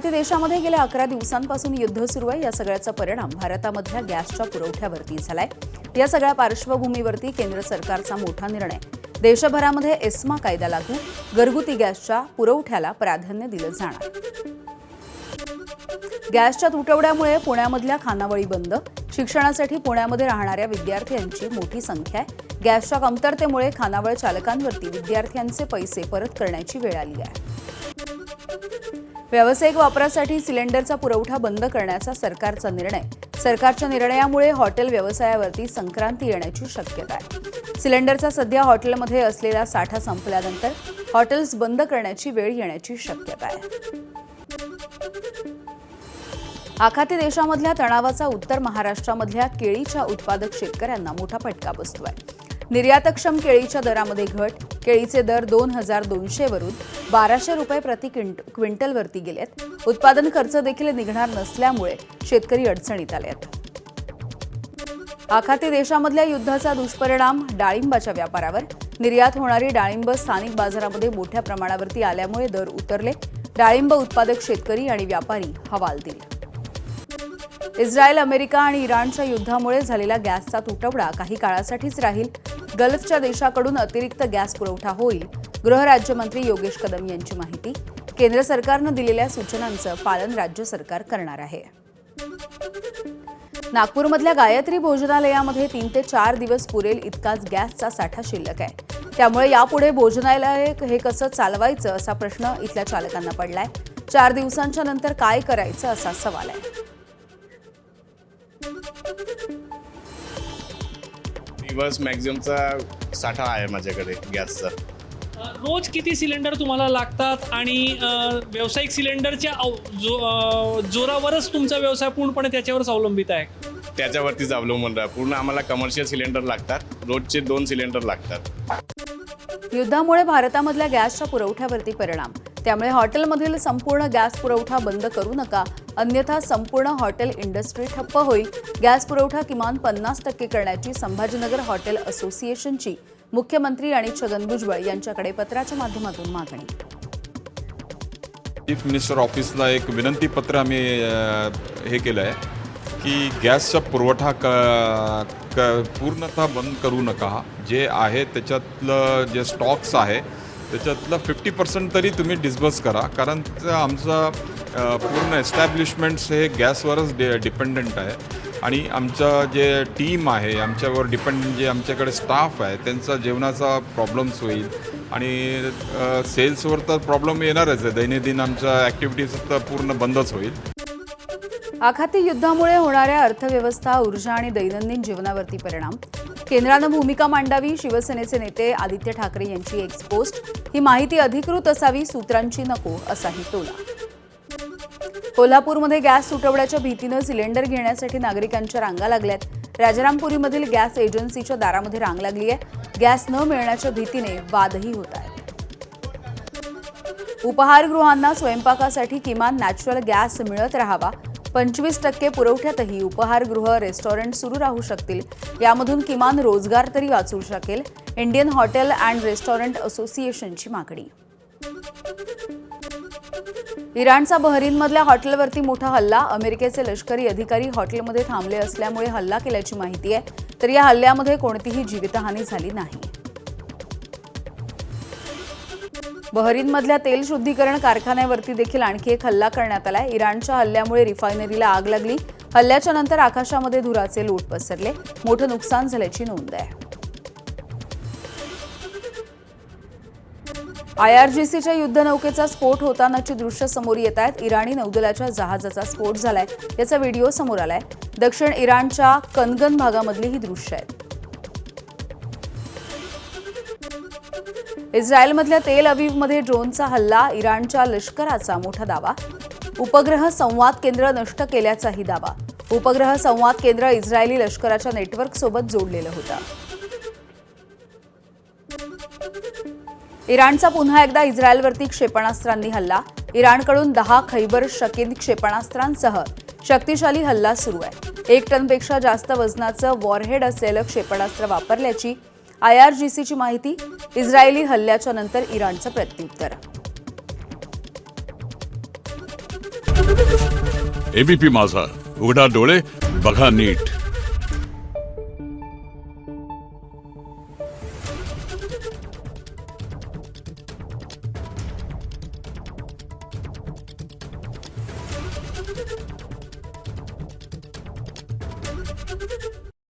आखाती देशामध्ये गेल्या 11 दिवसांपासून युद्ध सुरू आहे। या सगळ्याचा परिणाम भारतामधल्या गॅसच्या पुरवठ्यावरती झालाय। या सगळ्या पार्श्वभूमीवरती केंद्र सरकारचा मोठा निर्णय। देशभरामध्ये एस्मा कायदा लागू, घरगुती गॅसच्या पुरवठ्याला प्राधान्य दिलं जाणार। गॅसच्या तुटवड्यामुळे पुण्यामधल्या खानावळी बंद, शिक्षणासाठी पुण्यामध्ये राहणाऱ्या विद्यार्थ्यांची मोठी संख्या आहे। गॅसच्या कमतरतेमुळे खानावळ चालकांवरती विद्यार्थ्यांचे पैसे परत करण्याची वेळ आली आहे। व्यावसायिक वापरासाठी सिलेंडरचा पुरवठा बंद करण्याचा सरकारचा निर्णय। सरकारच्या निर्णयामुळे हॉटेल व्यवसायावरती संक्रांती येण्याची शक्यता आहे। सिलेंडरचा सध्या हॉटेलमध्ये असलेला साठा संपल्यानंतर हॉटेल्स बंद करण्याची वेळ येण्याची शक्यता आहे। आखाती देशामधल्या तणावाचा उत्तर महाराष्ट्रामधल्या केळीच्या उत्पादक शेतकऱ्यांना मोठा फटका बसतोय। निर्यातक्षम केळीच्या दरामध्ये घट, केळीचे दर 2200 वरून 1200 रुपये प्रति क्विंटलवरती गेलेत। उत्पादन खर्च देखील निघणार नसल्यामुळे शेतकरी अडचणीत आलेत। आखाती देशामधल्या युद्धाचा दुष्परिणाम डाळिंबाच्या व्यापारावर। निर्यात होणारी डाळिंब स्थानिक बाजारामध्ये मोठ्या प्रमाणावरती आल्यामुळे दर उतरले। डाळिंब उत्पादक शेतकरी आणि व्यापारी हवालदिल। इस्रायल, अमेरिका आणि इराणच्या युद्धामुळे झालेला गॅसचा तुटवडा काही काळासाठीच राहील। गल्फच्या देशाकडून अतिरिक्त गॅस पुरवठा होईल, गृहराज्यमंत्री योगेश कदम यांची माहिती। केंद्र सरकारनं दिलेल्या सूचनांचं पालन राज्य सरकार करणार आहे। नागपूरमधल्या गायत्री भोजनालयामध्ये 3 ते 4 दिवस पुरेल इतकाच गॅसचा साठा शिल्लक आहे। त्यामुळे यापुढे भोजनालय हे कसं चालवायचं असा प्रश्न इथल्या चालकांना पडलाय। 4 दिवसांच्या नंतर काय करायचं असा सवाल आहे। दिवस मॅक्झिममचा साठा आहे माझ्याकडे गॅसचा। रोज किती सिलेंडर तुम्हाला लागतात आणि व्यावसायिक सिलेंडरच्या जोरावरच तुमचा व्यवसाय पूर्णपणे त्याच्यावरच अवलंबित आहे? त्याच्यावरतीच अवलंबून आहे पूर्ण। आम्हाला कमर्शियल सिलेंडर लागतात, रोजचे 2 सिलेंडर लागतात। युद्धामुळे भारतामधल्या गॅसच्या पुरवठ्यावरती परिणाम। त्यामुळे हॉटेलमधील संपूर्ण गॅस पुरवठा बंद करू नका, अन्यथा संपूर्ण हॉटेल इंडस्ट्री ठप्प होईल। गॅस पुरवठा किमान 50% करण्याची संभाजीनगर हॉटेल असोसिएशनची मुख्यमंत्री आणि छगन भुजबळ यांच्याकडे पत्राच्या माध्यमातून मागणी। चीफ मिनिस्टर ऑफिसला एक विनंती पत्र आम्ही हे केलं आहे की गॅसचा पुरवठा पूर्णतः बंद करू नका। जे आहे त्याच्यातलं जे स्टॉक्स आहे त्याच्यातलं 50% तरी तुम्ही डिस्बर्स करा, कारण आमचं पूर्ण एस्टॅब्लिशमेंट्स हे गॅसवरच डिपेंडंट आहे। आणि आमचं जे टीम आहे, आमच्यावर डिपेंडंट जे आमच्याकडे स्टाफ आहे, त्यांचा जेवणाचा प्रॉब्लेम्स होईल आणि सेल्सवर तर प्रॉब्लेम येणारच आहे। दैनंदिन आमच्या ॲक्टिव्हिटीज तर पूर्ण बंदच होईल। आखाती युद्धामुळे होणाऱ्या अर्थव्यवस्था, ऊर्जा आणि दैनंदिन जीवनावरती परिणाम। केंद्रानं भूमिका मांडावी, शिवसेनेचे नेते आदित्य ठाकरे यांची एक्स पोस्ट। ही माहिती अधिकृत असावी, सूत्रांची नको असाही टोला। कोल्हापूरमध्ये गॅस तुटवड्याच्या भीतीनं सिलेंडर घेण्यासाठी नागरिकांच्या रांगा लागल्यात। राजारामपुरीमधील गॅस एजन्सीच्या दारामध्ये रांग लागली आहे। गॅस न मिळण्याच्या भीतीने वादही होत आहेत। उपाहारगृहांना स्वयंपाकासाठी किमान नॅचरल गॅस मिळत राहावा। 25% पुरवठ्यातही उपाहारगृह, रेस्टॉरंट सुरू राहू शकतील। यामधून किमान रोजगार तरी वाचू शकेल। इंडियन हॉटेल अँड रेस्टॉरंट असोसिएशनची मागणी। इराणचा बहरीनमधल्या हॉटेलवरती मोठा हल्ला। अमेरिकेचे लष्करी अधिकारी हॉटेलमध्ये थांबले असल्यामुळे हल्ला केल्याची माहिती आहे, तर या हल्ल्यामध्ये कोणतीही जीवितहानी झाली नाही। बहरीनमधल्या तेल शुद्धीकरण कारखान्यावरती देखील आणखी एक हल्ला करण्यात आलाय। इराणच्या हल्ल्यामुळे रिफायनरीला आग लागली। हल्ल्याच्या नंतर आकाशामध्ये धुराचे लोट पसरले। मोठं नुकसान झाल्याची नोंद आहे। IRGCच्या युद्धनौकेचा स्फोट होतानाची दृश्य समोर येत आहेत। इराणी नौदलाच्या जहाजाचा स्फोट झालाय, याचा व्हिडिओ समोर आलाय। दक्षिण इराणच्या कनगन भागामधली ही दृश्य आहेत। इस्रायलमधल्या तेल अवीवमध्ये ड्रोनचा हल्ला। इराणच्या लष्कराचा मोठा दावा। उपग्रह संवाद केंद्र नष्ट केल्याचाही दावा। उपग्रह संवाद केंद्र इस्रायली लष्कराच्या नेटवर्कसोबत जोडलेलं होतं। इराणचा पुन्हा एकदा इस्रायलवरती क्षेपणास्त्रांनी हल्ला। इराणकडून 10 खैबर शकीन क्षेपणास्त्रांसह शक्तिशाली हल्ला सुरू आहे। 1 टनपेक्षा जास्त वजनाचं वॉरहेड असलेलं क्षेपणास्त्र वापरल्याची IRGCची माहिती। इस्रायली हल्ल्याच्या नंतर इराणचं प्रत्युत्तर। एबीपी माझा, उघडा डोळे बघा नीट.